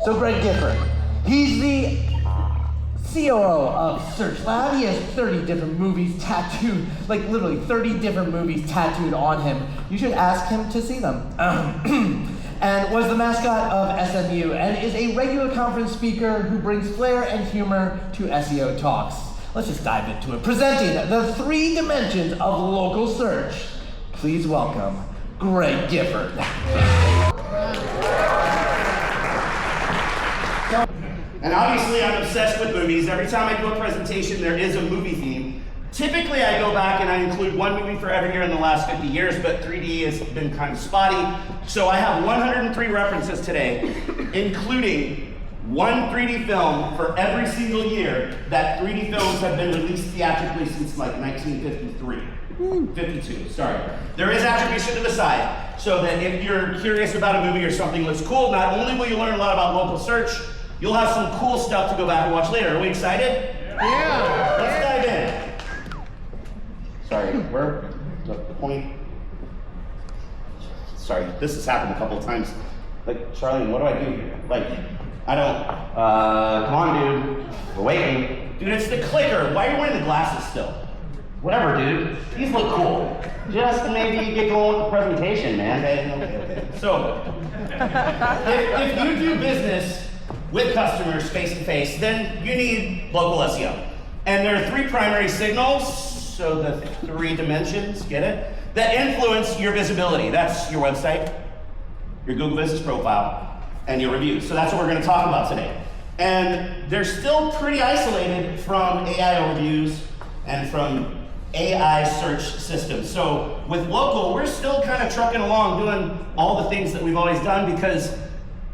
So Greg Gifford, he's the COO of Search Lab. He has 30 different movies tattooed, like literally 30 different movies tattooed on him. You should ask him to see them. And was the mascot of SMU and is a regular conference speaker who brings flair and humor to SEO talks. Let's just dive into it. Presenting the 3 dimensions of local search, please welcome Greg Gifford. And obviously I'm obsessed with movies. Every time I do a presentation, there is a movie theme. Typically I go back and I include one movie for every year in the last 50 years, but 3D has been kind of spotty. So I have 103 references today, including one 3D film for every single year that 3D films have been released theatrically since like 1953. 52, sorry. There is attribution to the side, so that if you're curious about a movie or something that's cool, not only will you learn a lot about local search, you'll have some cool stuff to go back and watch later. Are we excited? Yeah. Let's dive in. Sorry, where the point? Sorry, this has happened a couple of times. Like, Charlene, what do I do here? Like, I don't, come on, dude. We're waiting. Dude, it's the clicker. Why are you wearing the glasses still? Whatever, dude. These look cool. Just maybe get going with the presentation, man. Okay. So, if you do business with customers face-to-face, then you need local SEO. And there are 3 primary signals, so the 3 dimensions, get it? That influence your visibility. That's your website, your Google Business Profile, and your reviews. So that's what we're gonna talk about today. And they're still pretty isolated from AI overviews and from AI search systems. So with local, we're still kind of trucking along doing all the things that we've always done because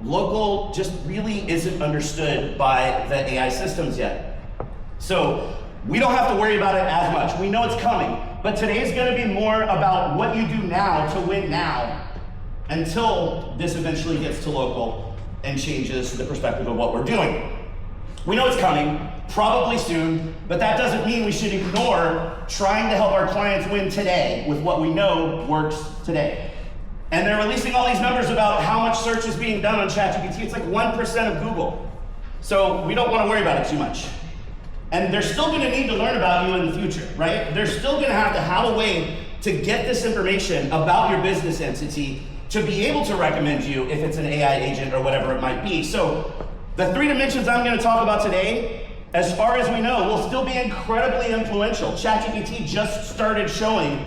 local just really isn't understood by the AI systems yet. So we don't have to worry about it as much. We know it's coming, but today is going to be more about what you do now to win now until this eventually gets to local and changes the perspective of what we're doing. We know it's coming, probably soon, but that doesn't mean we should ignore trying to help our clients win today with what we know works today. And they're releasing all these numbers about how much search is being done on ChatGPT. It's like 1% of Google. So we don't want to worry about it too much. And they're still going to need to learn about you in the future, right? They're still going to have a way to get this information about your business entity to be able to recommend you if it's an AI agent or whatever it might be. So the 3 dimensions I'm going to talk about today, as far as we know, will still be incredibly influential. ChatGPT just started showing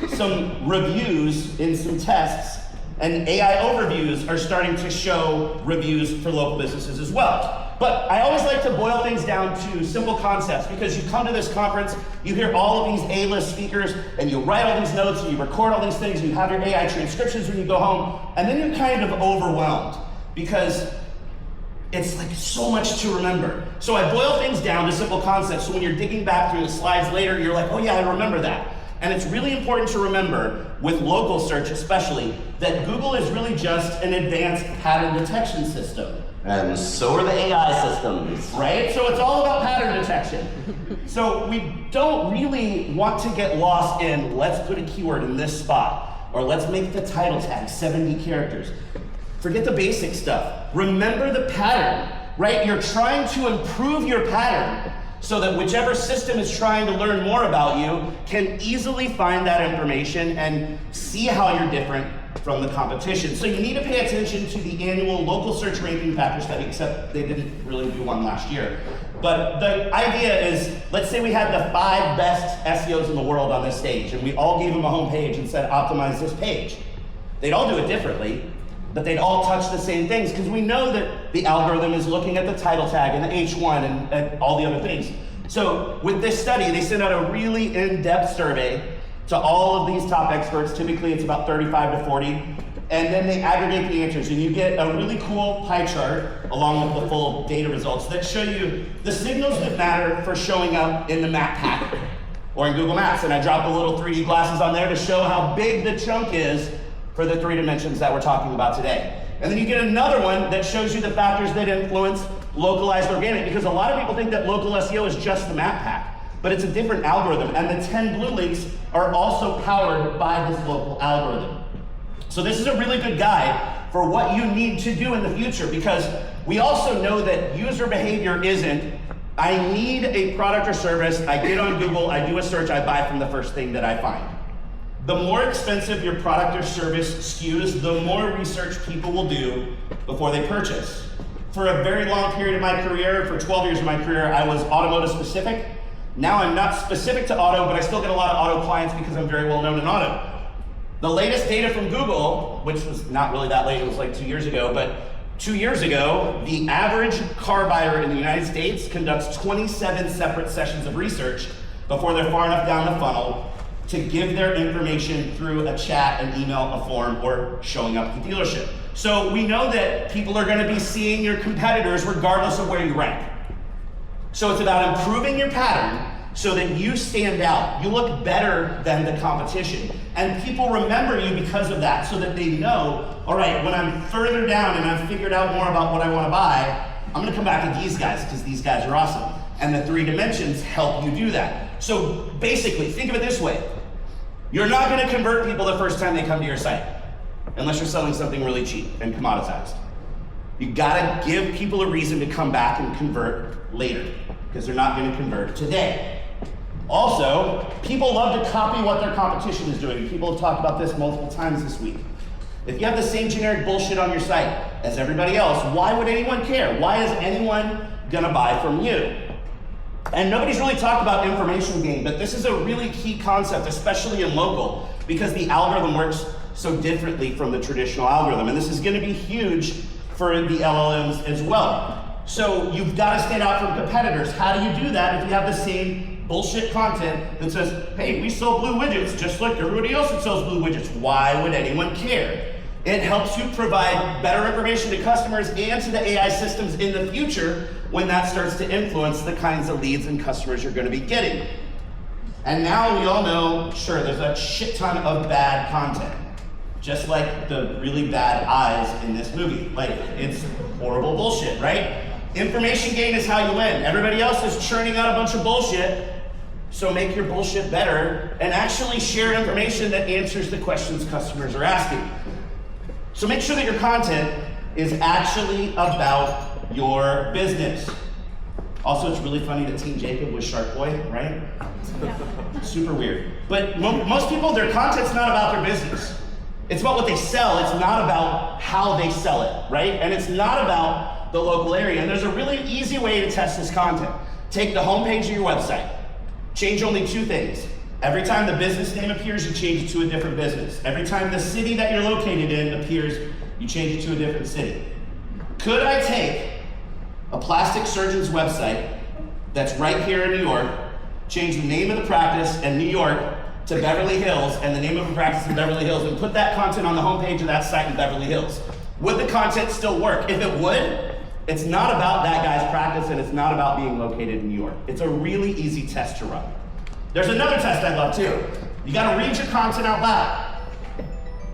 some reviews in some tests, and AI overviews are starting to show reviews for local businesses as well. But I always like to boil things down to simple concepts because you come to this conference, you hear all of these A-list speakers, and you write all these notes, and you record all these things, and you have your AI transcriptions when you go home, and then you're kind of overwhelmed because it's like so much to remember. So I boil things down to simple concepts, so when you're digging back through the slides later, you're like, oh yeah, I remember that. And it's really important to remember, with local search especially, that Google is really just an advanced pattern detection system. And so are the AI systems, right? So it's all about pattern detection. So we don't really want to get lost in, let's put a keyword in this spot, or let's make the title tag 70 characters. Forget the basic stuff. Remember the pattern, right? You're trying to improve your pattern so that whichever system is trying to learn more about you can easily find that information and see how you're different from the competition. So you need to pay attention to the annual local search ranking factor study, except they didn't really do one last year. But the idea is, let's say we had the 5 best SEOs in the world on this stage, and we all gave them a home page and said, optimize this page. They'd all do it differently, but they'd all touch the same things because we know that the algorithm is looking at the title tag and the H1 and all the other things. So with this study, they sent out a really in-depth survey to all of these top experts. Typically it's about 35 to 40. And then they aggregate the answers and you get a really cool pie chart along with the full data results that show you the signals that matter for showing up in the map pack or in Google Maps. And I dropped the little 3D glasses on there to show how big the chunk is for the 3 dimensions that we're talking about today. And then you get another one that shows you the factors that influence localized organic, because a lot of people think that local SEO is just the map pack, but it's a different algorithm, and the 10 blue links are also powered by this local algorithm. So this is a really good guide for what you need to do in the future, because we also know that user behavior isn't, I need a product or service, I get on Google, I do a search, I buy from the first thing that I find. The more expensive your product or service skews, the more research people will do before they purchase. For a very long period of my career, for 12 years of my career, I was automotive specific. Now I'm not specific to auto, but I still get a lot of auto clients because I'm very well known in auto. The latest data from Google, which was not really that late, it was like 2 years ago, but 2 years ago, the average car buyer in the United States conducts 27 separate sessions of research before they're far enough down the funnel to give their information through a chat, an email, a form, or showing up at the dealership. So we know that people are gonna be seeing your competitors regardless of where you rank. So it's about improving your pattern so that you stand out. You look better than the competition. And people remember you because of that, so that they know, all right, when I'm further down and I've figured out more about what I wanna buy, I'm gonna come back to these guys because these guys are awesome. And the 3 dimensions help you do that. So basically, think of it this way. You're not gonna convert people the first time they come to your site, unless you're selling something really cheap and commoditized. You gotta give people a reason to come back and convert later, because they're not gonna convert today. Also, people love to copy what their competition is doing. People have talked about this multiple times this week. If you have the same generic bullshit on your site as everybody else, why would anyone care? Why is anyone gonna buy from you? And nobody's really talked about information gain, but this is a really key concept, especially in local, because the algorithm works so differently from the traditional algorithm. And this is gonna be huge for the LLMs as well. So you've gotta stand out from competitors. How do you do that if you have the same bullshit content that says, hey, we sell blue widgets just like everybody else that sells blue widgets? Why would anyone care? It helps you provide better information to customers and to the AI systems in the future when that starts to influence the kinds of leads and customers you're gonna be getting. And now we all know, sure, there's a shit ton of bad content. Just like the really bad eyes in this movie. Like, it's horrible bullshit, right? Information gain is how you win. Everybody else is churning out a bunch of bullshit, so make your bullshit better and actually share information that answers the questions customers are asking. So make sure that your content is actually about your business. Also, it's really funny that Team Jacob was Shark Boy, right? Yeah. Super weird. But most people, their content's not about their business. It's about what they sell. It's not about how they sell it, right? And it's not about the local area. And there's a really easy way to test this content. Take the homepage of your website. Change only 2 things. Every time the business name appears, you change it to a different business. Every time the city that you're located in appears, you change it to a different city. Could I take a plastic surgeon's website that's right here in New York, change the name of the practice in New York to Beverly Hills and the name of the practice in Beverly Hills and put that content on the homepage of that site in Beverly Hills? Would the content still work? If it would, it's not about that guy's practice and it's not about being located in New York. It's a really easy test to run. There's another test I love too. You gotta read your content out loud.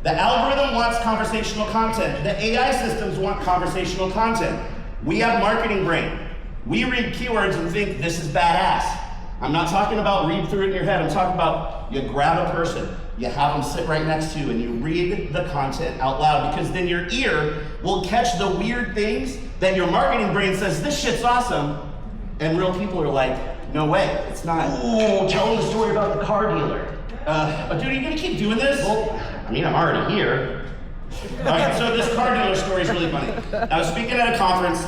The algorithm wants conversational content. The AI systems want conversational content. We have marketing brain. We read keywords and think this is badass. I'm not talking about read through it in your head. I'm talking about you grab a person, you have them sit right next to you, and you read the content out loud, because then your ear will catch the weird things that your marketing brain says, this shit's awesome, and real people are like, no way, it's not. Oh, tell them the story about the car dealer. Dude, are you gonna keep doing this? Well, I mean, I'm already here. All right, so this car dealer story is really funny. I was speaking at a conference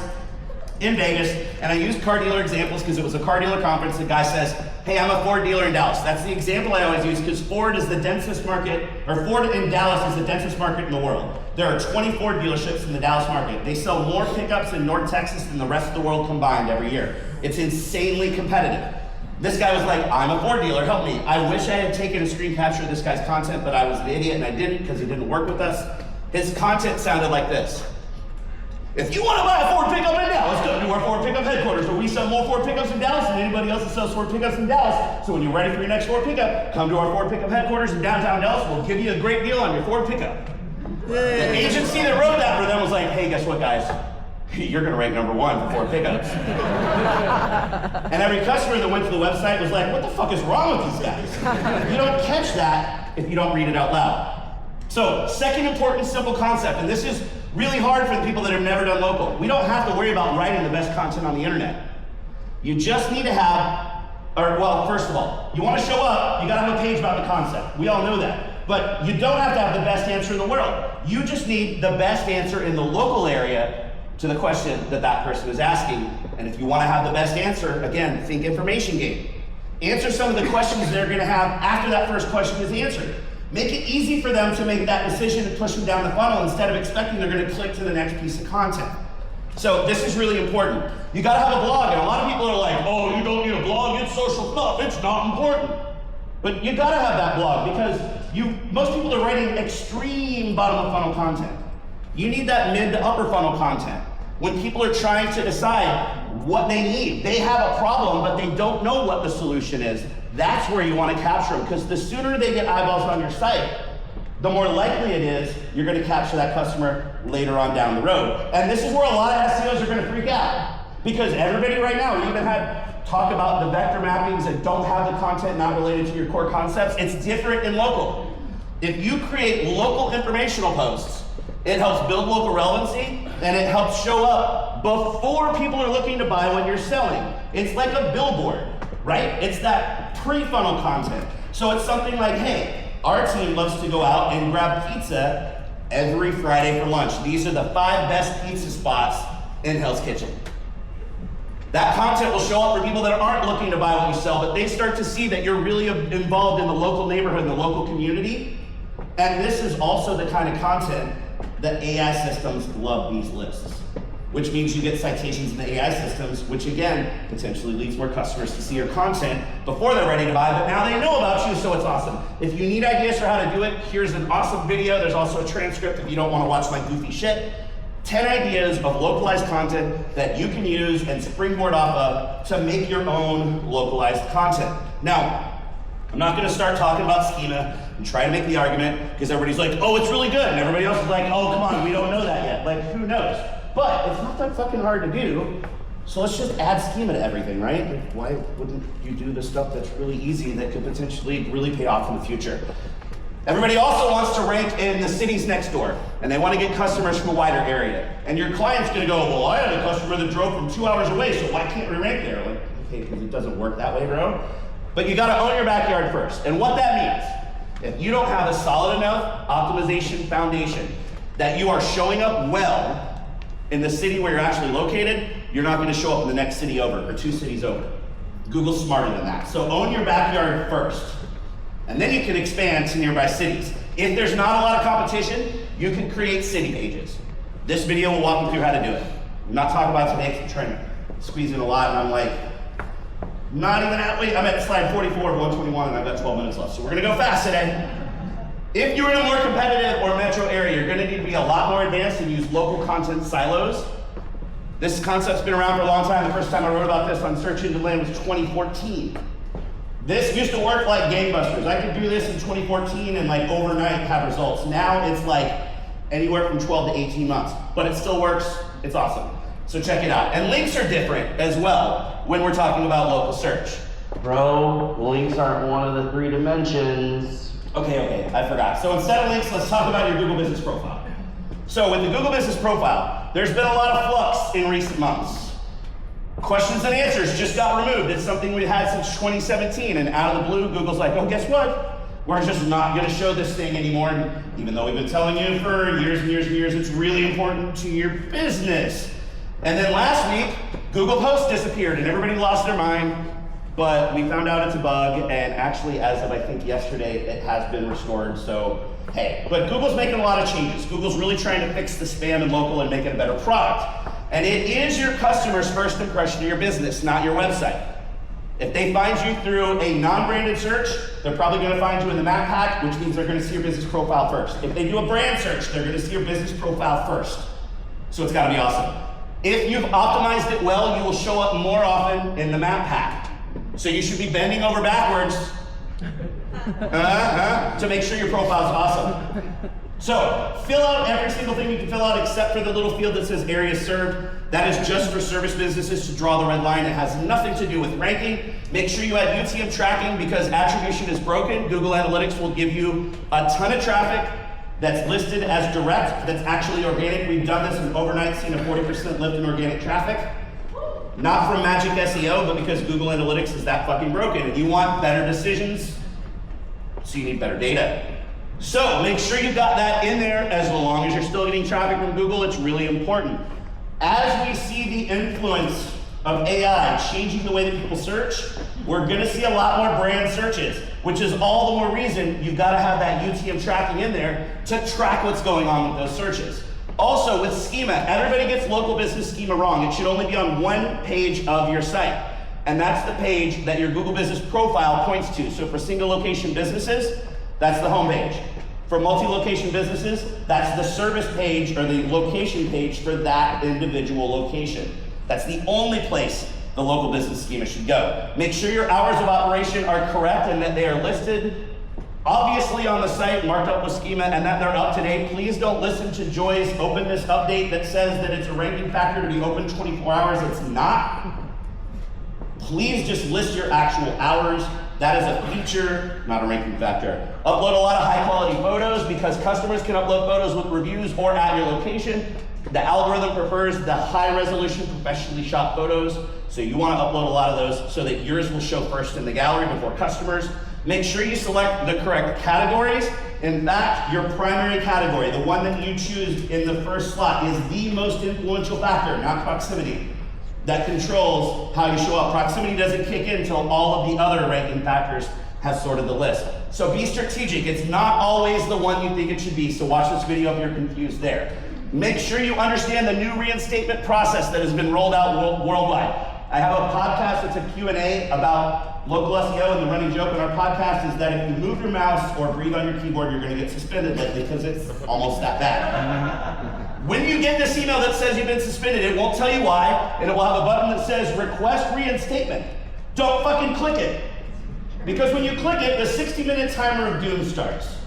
in Vegas, and I used car dealer examples because it was a car dealer conference. The guy says, hey, I'm a Ford dealer in Dallas. That's the example I always use, because Ford is the densest market, or Ford in Dallas is the densest market in the world. There are 20 Ford dealerships in the Dallas market. They sell more pickups in North Texas than the rest of the world combined every year. It's insanely competitive. This guy was like, I'm a Ford dealer, help me. I wish I had taken a screen capture of this guy's content, but I was an idiot and I didn't because he didn't work with us. His content sounded like this. If you want to buy a Ford pickup in Dallas, go to our Ford pickup headquarters, where we sell more Ford pickups in Dallas than anybody else that sells Ford pickups in Dallas. So when you're ready for your next Ford pickup, come to our Ford pickup headquarters in downtown Dallas. We'll give you a great deal on your Ford pickup. The agency that wrote that for them was like, hey, guess what, guys? You're gonna rank #1 for Ford pickups. And every customer that went to the website was like, what the fuck is wrong with these guys? You don't catch that if you don't read it out loud. So, second important simple concept, and this is really hard for the people that have never done local. We don't have to worry about writing the best content on the internet. You just need to have, first of all, you want to show up, you got to have a page about the concept. We all know that. But you don't have to have the best answer in the world. You just need the best answer in the local area to the question that that person is asking. And if you want to have the best answer, again, think information game. Answer some of the questions they're going to have after that first question is answered. Make it easy for them to make that decision and push them down the funnel instead of expecting they're going to click to the next piece of content. So this is really important. You got to have a blog, and a lot of people are like, oh, you don't need a blog, it's social stuff, it's not important. But you got to have that blog because most people are writing extreme bottom of funnel content. You need that mid to upper funnel content. When people are trying to decide what they need, they have a problem, but they don't know what the solution is. That's where you want to capture them, because the sooner they get eyeballs on your site, the more likely it is you're going to capture that customer later on down the road. And this is where a lot of SEOs are going to freak out, because everybody right now, we even had talk about the vector mappings that don't have the content not related to your core concepts. It's different in local. If you create local informational posts, it helps build local relevancy, and it helps show up before people are looking to buy what you're selling. It's like a billboard, right? It's that pre-funnel content. So it's something like, hey, our team loves to go out and grab pizza every Friday for lunch. These are the 5 best pizza spots in Hell's Kitchen. That content will show up for people that aren't looking to buy what you sell, but they start to see that you're really involved in the local neighborhood, in the local community. And this is also the kind of content that AI systems love these lists, which means you get citations in the AI systems, which again, potentially leads more customers to see your content before they're ready to buy, but now they know about you, so it's awesome. If you need ideas for how to do it, here's an awesome video. There's also a transcript if you don't want to watch my goofy shit. 10 ideas of localized content that you can use and springboard off of to make your own localized content. Now, I'm not going to start talking about schema and try to make the argument because everybody's like, oh, it's really good. And everybody else is like, oh, come on, we don't know that yet. Like, who knows? But it's not that fucking hard to do. So let's just add schema to everything, right? Like, why wouldn't you do the stuff that's really easy that could potentially really pay off in the future? Everybody also wants to rank in the cities next door, and they want to get customers from a wider area. And your client's going to go, well, I had a customer that drove from 2 hours away, so why can't we rank there? Like, okay, because it doesn't work that way, bro. But you got to own your backyard first. And what that means, if you don't have a solid enough optimization foundation that you are showing up well in the city where you're actually located, you're not going to show up in the next city over or 2 cities over. Google's smarter than that. So own your backyard first. And then you can expand to nearby cities. If there's not a lot of competition, you can create city pages. This video will walk you through how to do it. I'm not talking about today because I'm trying to squeeze in a lot, and I'm like, not even at, wait, I'm at slide 44 of 121, and I've got 12 minutes left, so we're gonna go fast today. If you're in a more competitive or metro area, you're gonna need to be a lot more advanced and use local content silos. This concept's been around for a long time. The first time I wrote about this on Search Engine Land was 2014. This used to work like gangbusters. I could do this in 2014 and like overnight have results. Now it's like anywhere from 12 to 18 months, but it still works. It's awesome. So check it out. And links are different as well when we're talking about local search. Bro, links aren't one of the 3 dimensions. Okay, I forgot. So instead of links, let's talk about your Google Business Profile. So with the Google Business Profile, there's been a lot of flux in recent months. Questions and answers just got removed. It's something we had since 2017, and out of the blue, Google's like, oh, guess what? We're just not gonna show this thing anymore, and even though we've been telling you for years and years and years, it's really important to your business. And then last week, Google Posts disappeared, and everybody lost their mind, but we found out it's a bug, and actually, as of I think yesterday, it has been restored, so hey. But Google's making a lot of changes. Google's really trying to fix the spam and local and make it a better product. And it is your customer's first impression of your business, not your website. If they find you through a non-branded search, they're probably going to find you in the map pack, which means they're going to see your business profile first. If they do a brand search, they're going to see your business profile first. So it's got to be awesome. If you've optimized it well, you will show up more often in the map pack. So you should be bending over backwards to make sure your profile is awesome. So, fill out every single thing you can fill out except for the little field that says areas served. That is just for service businesses to draw the red line. It has nothing to do with ranking. Make sure you add UTM tracking because attribution is broken. Google Analytics will give you a ton of traffic that's listed as direct, that's actually organic. We've done this and overnight seen a 40% lift in organic traffic. Not from magic SEO, but because Google Analytics is that fucking broken. And you want better decisions, so you need better data. So make sure you've got that in there. As long as you're still getting traffic from Google, it's really important. As we see the influence of AI changing the way that people search, we're gonna see a lot more brand searches, which is all the more reason you've gotta have that UTM tracking in there to track what's going on with those searches. Also with schema, everybody gets local business schema wrong. It should only be on one page of your site. And that's the page that your Google Business Profile points to. So for single location businesses, that's the home page. For multi-location businesses, that's the service page or the location page for that individual location. That's the only place the local business schema should go. Make sure your hours of operation are correct and that they are listed obviously on the site, marked up with schema, and that they're up to date. Please don't listen to Joy's openness update that says that it's a ranking factor to be open 24 hours. It's not. Please just list your actual hours. That is a feature, not a ranking factor. Upload a lot of high quality photos because customers can upload photos with reviews or at your location. The algorithm prefers the high resolution, professionally shot photos. So you want to upload a lot of those so that yours will show first in the gallery before customers. Make sure you select the correct categories. In fact, your primary category, the one that you choose in the first slot, is the most influential factor, not proximity, that controls how you show up. Proximity doesn't kick in until all of the other ranking factors have sorted the list. So be strategic. It's not always the one you think it should be, so watch this video if you're confused there. Make sure you understand the new reinstatement process that has been rolled out worldwide. I have a podcast that's a Q&A about local SEO, and the running joke in our podcast is that if you move your mouse or breathe on your keyboard, you're going to get suspended lately because it's almost that bad. When you get this email that says you've been suspended, it won't tell you why, and it will have a button that says request reinstatement. Don't fucking click it. Because when you click it, the 60-minute timer of doom starts.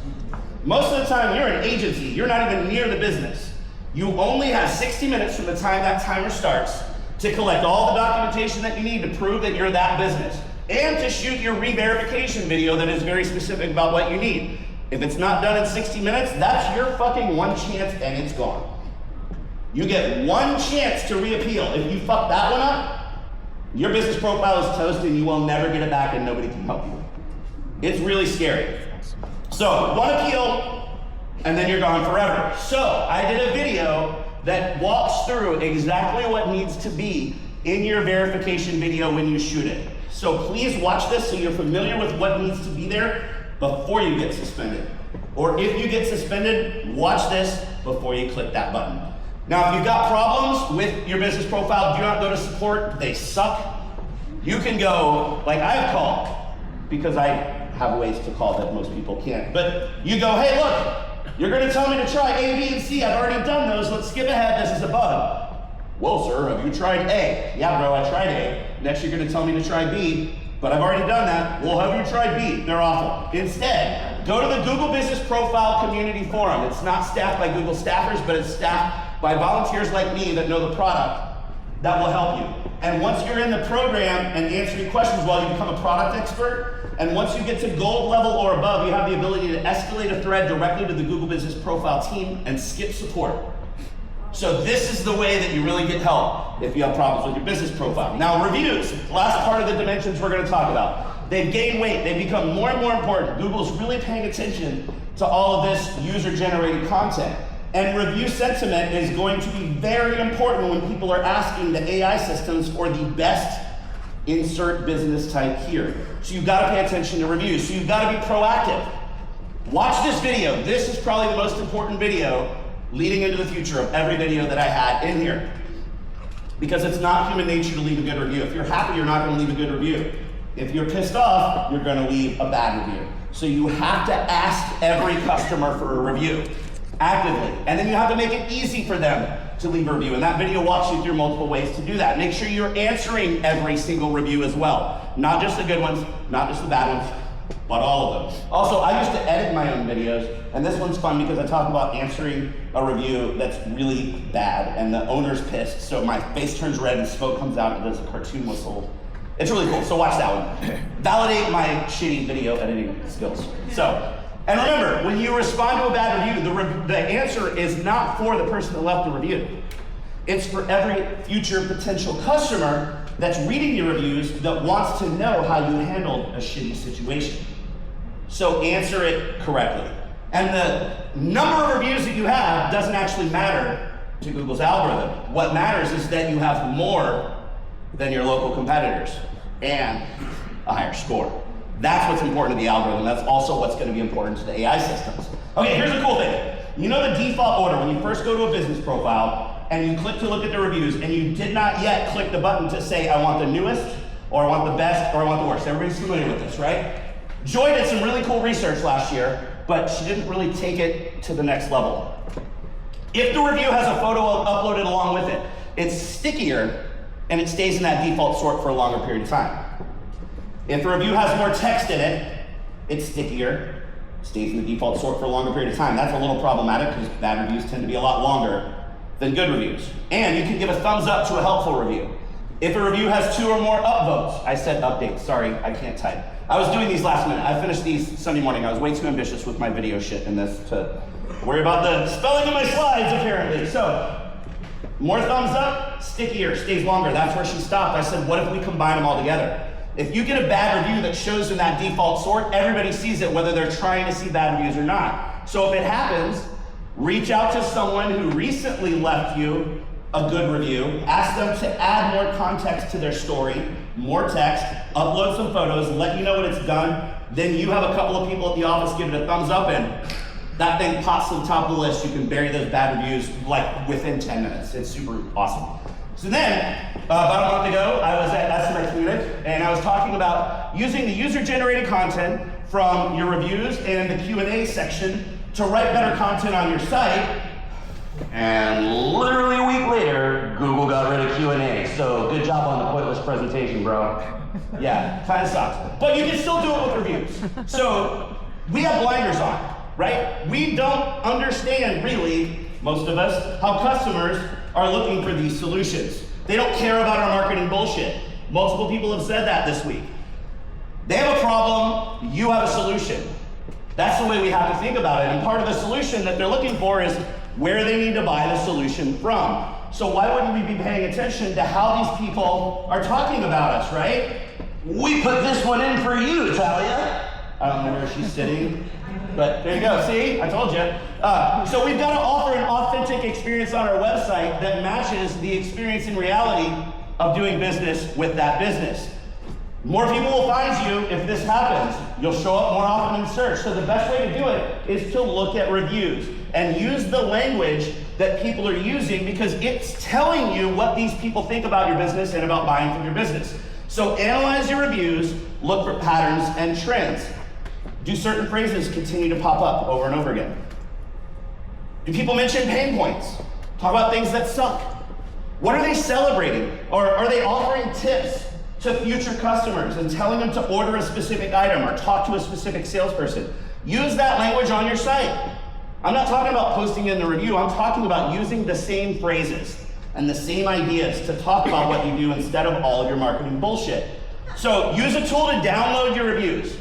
Most of the time, you're an agency. You're not even near the business. You only have 60 minutes from the time that timer starts to collect all the documentation that you need to prove that you're that business, and to shoot your re-verification video that is very specific about what you need. If it's not done in 60 minutes, that's your fucking one chance and it's gone. You get one chance to reappeal. If you fuck that one up, your business profile is toast and you will never get it back and nobody can help you. It's really scary. So, one appeal, and then you're gone forever. So, I did a video that walks through exactly what needs to be in your verification video when you shoot it. So please watch this so you're familiar with what needs to be there before you get suspended. Or if you get suspended, watch this before you click that button. Now, if you've got problems with your business profile, do not go to support. They suck. You can go, like I've called, because I have ways to call that most people can't. But you go, hey, look, you're going to tell me to try A, B, and C. I've already done those. Let's skip ahead. This is a bug. Well, sir, have you tried A? Yeah, bro, I tried A. Next, you're going to tell me to try B, but I've already done that. Well, have you tried B? They're awful. Instead, go to the Google Business Profile Community Forum. It's not staffed by Google staffers, but it's staffed by volunteers like me that know the product that will help you. And once you're in the program and answering questions while you become a product expert, and once you get to gold level or above, you have the ability to escalate a thread directly to the Google Business Profile team and skip support. So this is the way that you really get help if you have problems with your business profile. Now, reviews, last part of the dimensions we're going to talk about. They've gained weight. They've become more and more important. Google's really paying attention to all of this user-generated content. And review sentiment is going to be very important when people are asking the AI systems for the best insert business type here. So you've got to pay attention to reviews. So you've got to be proactive. Watch this video. This is probably the most important video leading into the future of every video that I had in here. Because it's not human nature to leave a good review. If you're happy, you're not going to leave a good review. If you're pissed off, you're going to leave a bad review. So you have to ask every customer for a review actively. And then you have to make it easy for them to leave a review. And that video walks you through multiple ways to do that. Make sure you're answering every single review as well. Not just the good ones, not just the bad ones, but all of them. Also, I used to edit my own videos, and this one's fun because I talk about answering a review that's really bad, and the owner's pissed, so my face turns red and smoke comes out and there's a cartoon whistle. It's really cool, so watch that one. Validate my shitty video editing skills. So, And remember, when you respond to a bad review, the answer is not for the person that left the review. It's for every future potential customer that's reading your reviews that wants to know how you handled a shitty situation. So answer it correctly. And the number of reviews that you have doesn't actually matter to Google's algorithm. What matters is that you have more than your local competitors and a higher score. That's what's important to the algorithm. That's also what's going to be important to the AI systems. Okay, here's the cool thing. You know the default order when you first go to a business profile and you click to look at the reviews and you did not yet click the button to say, I want the newest, or I want the best, or I want the worst. Everybody's familiar with this, right? Joy did some really cool research last year, but she didn't really take it to the next level. If the review has a photo uploaded along with it, it's stickier and it stays in that default sort for a longer period of time. If the review has more text in it, it's stickier, stays in the default sort for a longer period of time. That's a little problematic because bad reviews tend to be a lot longer than good reviews. And you can give a thumbs up to a helpful review. If a review has 2 or more upvotes, I said updates, sorry, I can't type. I was doing these last minute. I finished these Sunday morning. I was way too ambitious with my video shit in this to worry about the spelling of my slides, apparently. So, more thumbs up, stickier, stays longer. That's where she stopped. I said, what if we combine them all together? If you get a bad review that shows in that default sort, everybody sees it, whether they're trying to see bad reviews or not. So if it happens, reach out to someone who recently left you a good review, ask them to add more context to their story, more text, upload some photos, let you know what it's done, then you have a couple of people at the office give it a thumbs up and that thing pops to the top of the list. You can bury those bad reviews like within 10 minutes. It's super awesome. So then, about a month ago, I was at SEO Community and I was talking about using the user-generated content from your reviews and the Q&A section to write better content on your site. And literally a week later, Google got rid of Q&A. So good job on the pointless presentation, bro. Yeah, kind of sucks. But you can still do it with reviews. So we have blinders on, right? We don't understand really, most of us, how customers are looking for these solutions. They don't care about our marketing bullshit. Multiple people have said that this week. They have a problem, you have a solution. That's the way we have to think about it. And part of the solution that they're looking for is where they need to buy the solution from. So why wouldn't we be paying attention to how these people are talking about us, right? We put this one in for you, Talia. I don't know where she's sitting, but there you go. See, I told you. So we've got to offer an authentic experience on our website that matches the experience in reality of doing business with that business. More people will find you if this happens. You'll show up more often in search. So the best way to do it is to look at reviews and use the language that people are using because it's telling you what these people think about your business and about buying from your business. So analyze your reviews, look for patterns and trends. Do certain phrases continue to pop up over and over again? Do people mention pain points? Talk about things that suck. What are they celebrating? Or are they offering tips to future customers and telling them to order a specific item or talk to a specific salesperson? Use that language on your site. I'm not talking about posting in the review. I'm talking about using the same phrases and the same ideas to talk about what you do instead of all of your marketing bullshit. So use a tool to download your reviews.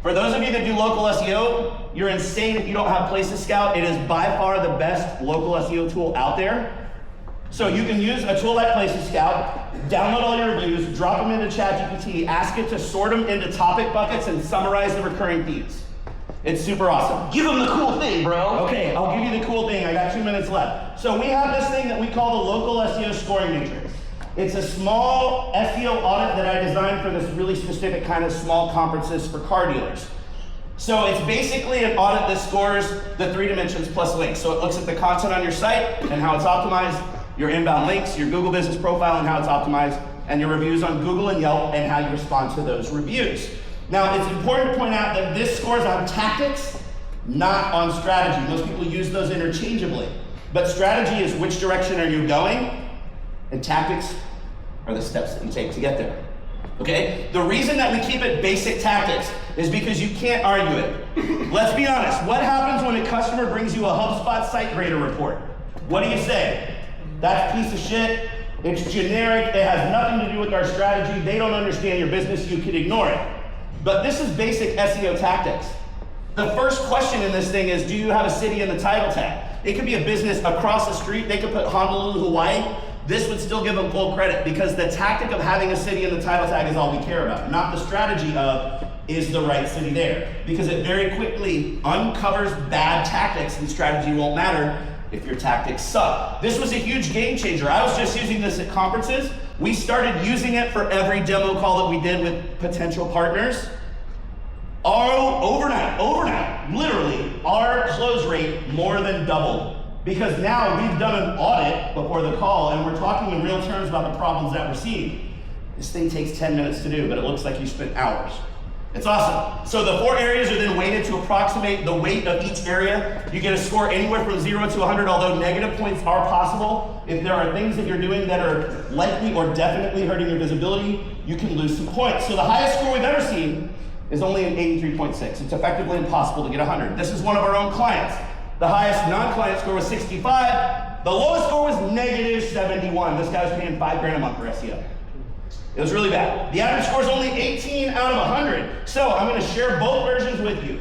For those of you that do local SEO, you're insane if you don't have Places Scout. It is by far the best local SEO tool out there. So you can use a tool like Places Scout, download all your reviews, drop them into ChatGPT, ask it to sort them into topic buckets and summarize the recurring themes. It's super awesome. Give them the cool thing, bro. Okay, I'll give you the cool thing. I got 2 minutes left. So we have this thing that we call the local SEO scoring matrix. It's a small SEO audit that I designed for this really specific kind of small conferences for car dealers. So it's basically an audit that scores the 3 dimensions plus links. So it looks at the content on your site and how it's optimized, your inbound links, your Google business profile and how it's optimized, and your reviews on Google and Yelp and how you respond to those reviews. Now, it's important to point out that this scores on tactics, not on strategy. Most people use those interchangeably. But strategy is which direction are you going, and tactics are the steps that you take to get there. Okay? The reason that we keep it basic tactics is because you can't argue it. Let's be honest. What happens when a customer brings you a HubSpot site grader report? What do you say? That's a piece of shit. It's generic. It has nothing to do with our strategy. They don't understand your business. You can ignore it. But this is basic SEO tactics. The first question in this thing is, do you have a city in the title tag? It could be a business across the street. They could put Honolulu, Hawaii. This would still give them full credit because the tactic of having a city in the title tag is all we care about, not the strategy of, is the right city there? Because it very quickly uncovers bad tactics and strategy won't matter if your tactics suck. This was a huge game changer. I was just using this at conferences. We started using it for every demo call that we did with potential partners. Overnight, literally, our close rate more than doubled. Because now we've done an audit before the call and we're talking in real terms about the problems that we're seeing. This thing takes 10 minutes to do, but it looks like you spent hours. It's awesome. So the 4 areas are then weighted to approximate the weight of each area. You get a score anywhere from 0 to 100, although negative points are possible. If there are things that you're doing that are likely or definitely hurting your visibility, you can lose some points. So the highest score we've ever seen is only an 83.6. It's effectively impossible to get 100. This is one of our own clients. The highest non-client score was 65. The lowest score was negative 71. This guy was paying $5,000 a month for SEO. It was really bad. The average score is only 18 out of 100. So I'm going to share both versions with you.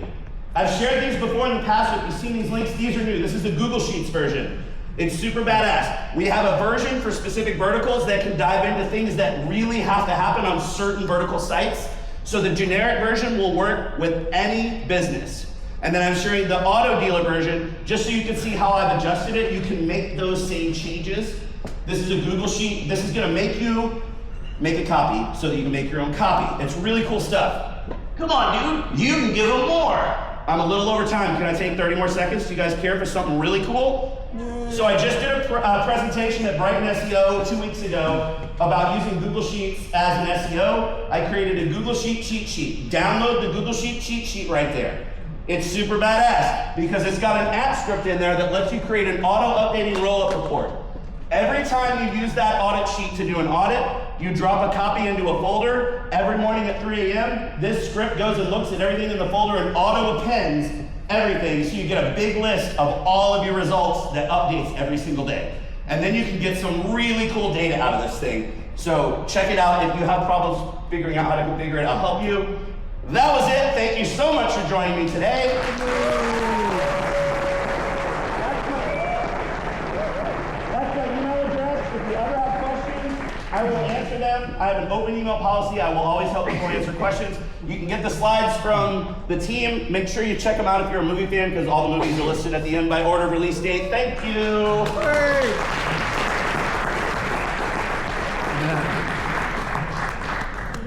I've shared these before in the past. If you've seen these links, these are new. This is the Google Sheets version. It's super badass. We have a version for specific verticals that can dive into things that really have to happen on certain vertical sites. So the generic version will work with any business. And then I'm sharing the auto dealer version, just so you can see how I've adjusted it. You can make those same changes. This is a Google Sheet. This is going to make you make a copy so that you can make your own copy. It's really cool stuff. Come on, dude. You can give them more. I'm a little over time. Can I take 30 more seconds? Do you guys care for something really cool? So I just did a presentation at Brighton SEO 2 weeks ago about using Google Sheets as an SEO. I created a Google Sheet cheat sheet. Download the Google Sheet cheat sheet right there. It's super badass because it's got an app script in there that lets you create an auto-updating roll-up report. Every time you use that audit sheet to do an audit, you drop a copy into a folder. Every morning at 3 a.m., this script goes and looks at everything in the folder and auto-appends everything, so you get a big list of all of your results that updates every single day. And then you can get some really cool data out of this thing. So check it out. If you have problems figuring out how to configure it, I'll help you. That was it. Thank you so much for joining me today. That's my email address. If you ever have questions, I will answer them. I have an open email policy. I will always help people answer questions. You can get the slides from the team. Make sure you check them out if you're a movie fan, because all the movies are listed at the end by order of release date. Thank you.